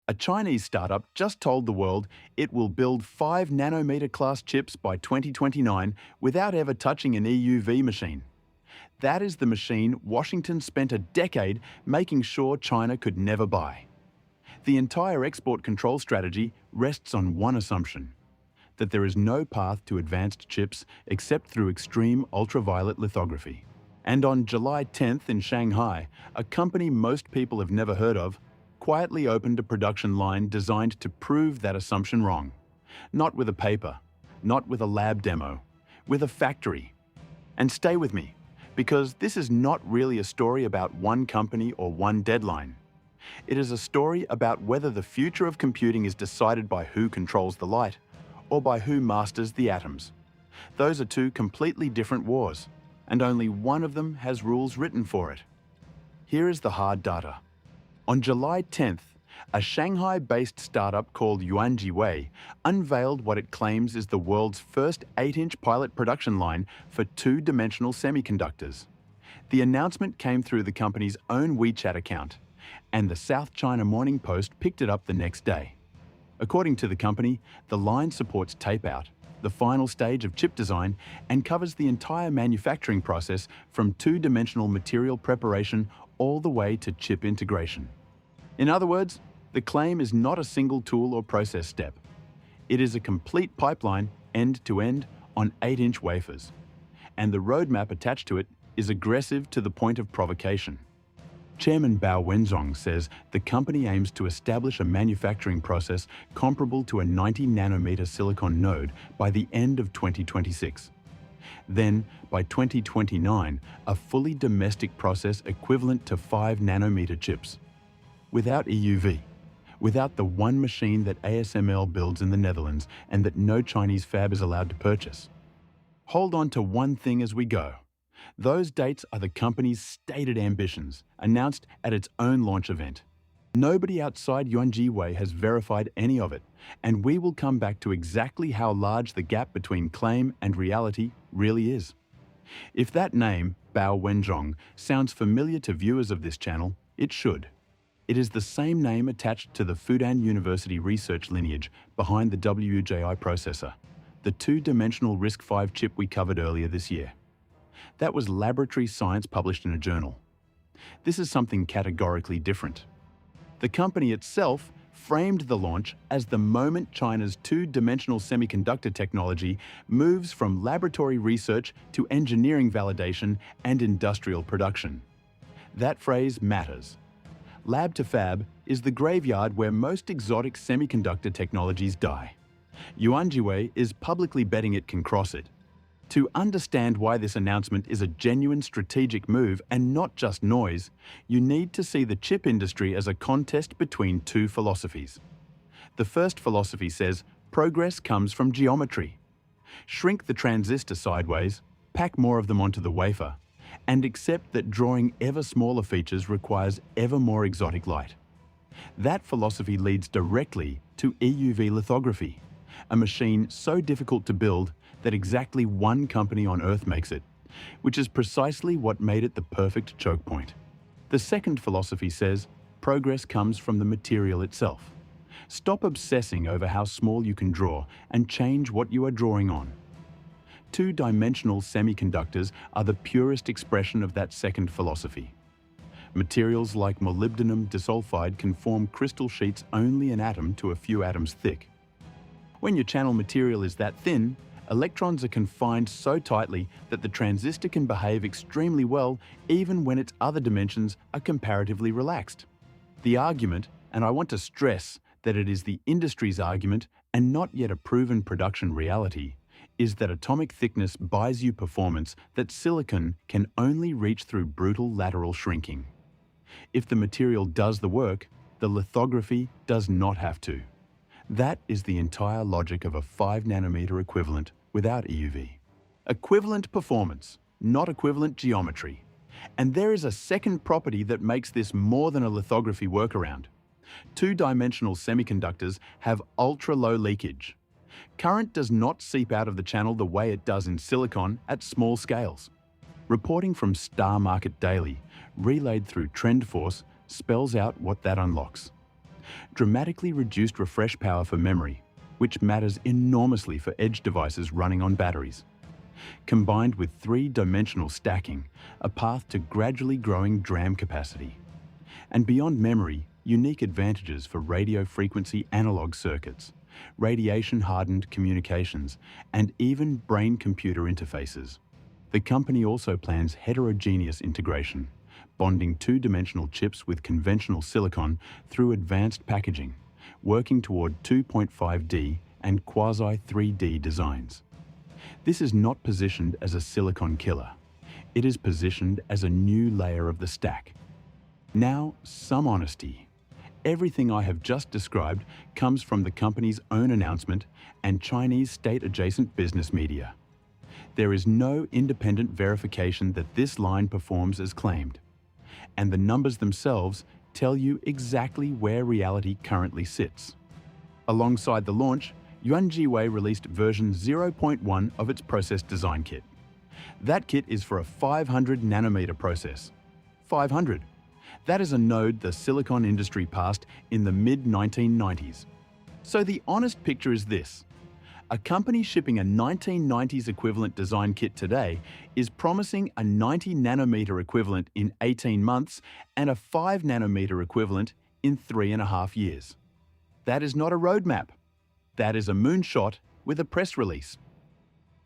A Chinese startup just told the world it will build 5 nanometer class chips by 2029 without ever touching an EUV machine. That is the machine Washington spent a decade making sure China could never buy. The entire export control strategy rests on one assumption: that there is no path to advanced chips except through extreme ultraviolet lithography. And on July 10th in Shanghai, a company most people have never heard of quietly opened a production line designed to prove that assumption wrong. Not with a paper, not with a lab demo, with a factory. And stay with me, because this is not really a story about one company or one deadline. It is a story about whether the future of computing is decided by who controls the light or by who masters the atoms. Those are two completely different wars, and only one of them has rules written for it. Here is the hard data. On July 10th, a Shanghai-based startup called Yuanjiwei unveiled what it claims is the world's first 8-inch pilot production line for two-dimensional semiconductors. The announcement came through the company's own WeChat account, and the South China Morning Post picked it up the next day. According to the company, the line supports tape-out, the final stage of chip design, and covers the entire manufacturing process from two-dimensional material preparation all the way to chip integration. In other words, the claim is not a single tool or process step. It is a complete pipeline, end-to-end, on 8-inch wafers. And the roadmap attached to it is aggressive to the point of provocation. Chairman Bao Wenzhong says the company aims to establish a manufacturing process comparable to a 90-nanometer silicon node by the end of 2026. Then, by 2029, a fully domestic process equivalent to 5-nanometer chips. Without EUV, without the one machine that ASML builds in the Netherlands and that no Chinese fab is allowed to purchase. Hold on to one thing as we go. Those dates are the company's stated ambitions, announced at its own launch event. Nobody outside Yuanjiwei has verified any of it, and we will come back to exactly how large the gap between claim and reality really is. If that name, Bao Wenzhong, sounds familiar to viewers of this channel, it should. It is the same name attached to the Fudan University research lineage behind the WUJI processor, the two-dimensional RISC-V chip we covered earlier this year. That was laboratory science published in a journal. This is something categorically different. The company itself framed the launch as the moment China's two-dimensional semiconductor technology moves from laboratory research to engineering validation and industrial production. That phrase matters. Lab to fab is the graveyard where most exotic semiconductor technologies die. Yuanjiwei is publicly betting it can cross it. To understand why this announcement is a genuine strategic move and not just noise, you need to see the chip industry as a contest between two philosophies. The first philosophy says progress comes from geometry. Shrink the transistor sideways, pack more of them onto the wafer, and accept that drawing ever smaller features requires ever more exotic light. That philosophy leads directly to EUV lithography, a machine so difficult to build that exactly one company on Earth makes it, which is precisely what made it the perfect choke point. The second philosophy says progress comes from the material itself. Stop obsessing over how small you can draw and change what you are drawing on. Two-dimensional semiconductors are the purest expression of that second philosophy. Materials like molybdenum disulfide can form crystal sheets only an atom to a few atoms thick. When your channel material is that thin, electrons are confined so tightly that the transistor can behave extremely well even when its other dimensions are comparatively relaxed. The argument, and I want to stress that it is the industry's argument and not yet a proven production reality, is that atomic thickness buys you performance that silicon can only reach through brutal lateral shrinking. If the material does the work, the lithography does not have to. That is the entire logic of a 5-nanometer equivalent without EUV. Equivalent performance, not equivalent geometry. And there is a second property that makes this more than a lithography workaround. Two-dimensional semiconductors have ultra-low leakage. Current does not seep out of the channel the way it does in silicon at small scales. Reporting from Star Market Daily, relayed through TrendForce, spells out what that unlocks. dramatically reduced refresh power for memory, which matters enormously for edge devices running on batteries, combined with three-dimensional stacking, a path to gradually growing DRAM capacity. And beyond memory, unique advantages for radio frequency analog circuits, radiation-hardened communications, and even brain-computer interfaces. The company also plans heterogeneous integration, bonding two-dimensional chips with conventional silicon through advanced packaging, working toward 2.5D and quasi-3D designs. This is not positioned as a silicon killer. It is positioned as a new layer of the stack. Now, some honesty. Everything I have just described comes from the company's own announcement and Chinese state-adjacent business media. There is no independent verification that this line performs as claimed, and the numbers themselves tell you exactly where reality currently sits. Alongside the launch, Yuanjiwei released version 0.1 of its process design kit. That kit is for a 500 nanometer process. 500. That is a node the silicon industry passed in the mid-1990s. So the honest picture is this. A company shipping a 1990s equivalent design kit today is promising a 90 nanometer equivalent in 18 months and a 5 nanometer equivalent in 3.5 years. That is not a roadmap. That is a moonshot with a press release.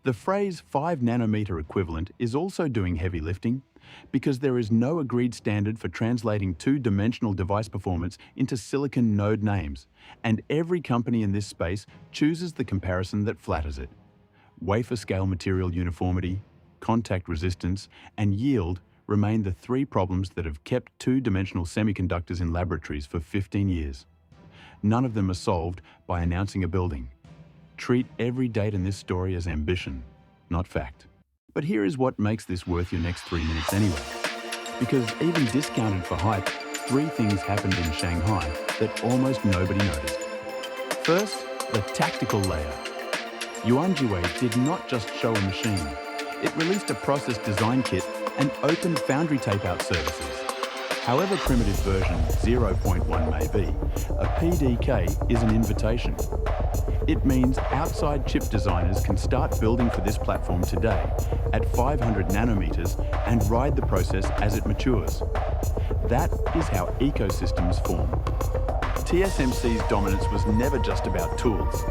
The phrase 5 nanometer equivalent is also doing heavy lifting because there is no agreed standard for translating two-dimensional device performance into silicon node names, and every company in this space chooses the comparison that flatters it. Wafer scale material uniformity, contact resistance, and yield remain the three problems that have kept two-dimensional semiconductors in laboratories for 15 years. None of them are solved by announcing a building. Treat every date in this story as ambition, not fact. But here is what makes this worth your next 3 minutes anyway. Because even discounted for hype, 3 things happened in Shanghai that almost nobody noticed. First, the tactical layer. Yuanjiwei did not just show a machine. It released a process design kit and opened foundry tape-out services. However primitive version 0.1 may be, a PDK is an invitation. It means outside chip designers can start building for this platform today at 500 nanometers and ride the process as it matures. That is how ecosystems form. TSMC's dominance was never just about tools.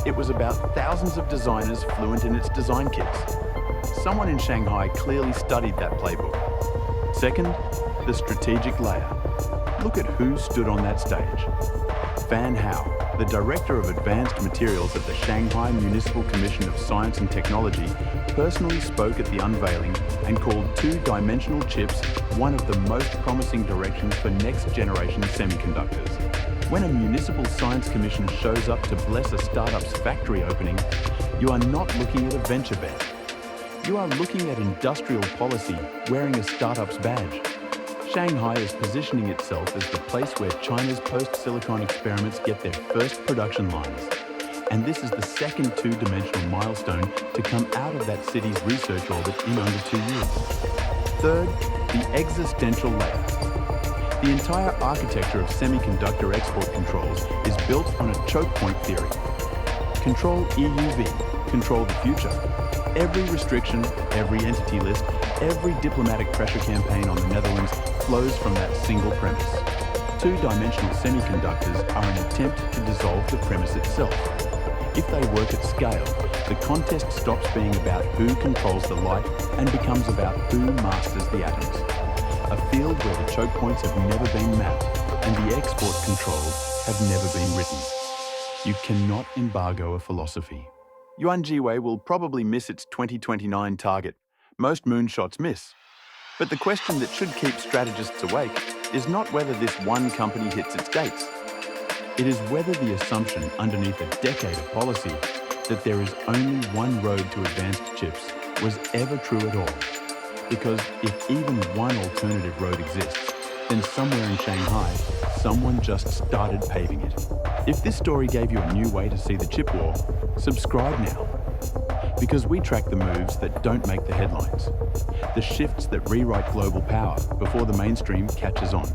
It was about thousands of designers fluent in its design kits. Someone in Shanghai clearly studied that playbook. Second, the strategic layer. Look at who stood on that stage. Fan Hao, the Director of Advanced Materials at the Shanghai Municipal Commission of Science and Technology, personally spoke at the unveiling and called two-dimensional chips one of the most promising directions for next-generation semiconductors. When a municipal science commission shows up to bless a startup's factory opening, you are not looking at a venture bet. You are looking at industrial policy wearing a startup's badge. Shanghai is positioning itself as the place where China's post-silicon experiments get their first production lines. And this is the second two-dimensional milestone to come out of that city's research orbit in under 2 years. Third, the existential layer. The entire architecture of semiconductor export controls is built on a chokepoint theory. Control EUV, control the future. Every restriction, every entity list, every diplomatic pressure campaign on the Netherlands flows from that single premise. Two-dimensional semiconductors are an attempt to dissolve the premise itself. If they work at scale, the contest stops being about who controls the light and becomes about who masters the atoms. A field where the choke points have never been mapped and the export controls have never been written. You cannot embargo a philosophy. Yuanjiwei will probably miss its 2029 target. Most moonshots miss. But the question that should keep strategists awake is not whether this one company hits its dates. It is whether the assumption underneath a decade of policy that there is only one road to advanced chips was ever true at all. Because if even one alternative road exists, then somewhere in Shanghai, someone just started paving it. If this story gave you a new way to see the chip war, subscribe now. Because we track the moves that don't make the headlines, the shifts that rewrite global power before the mainstream catches on.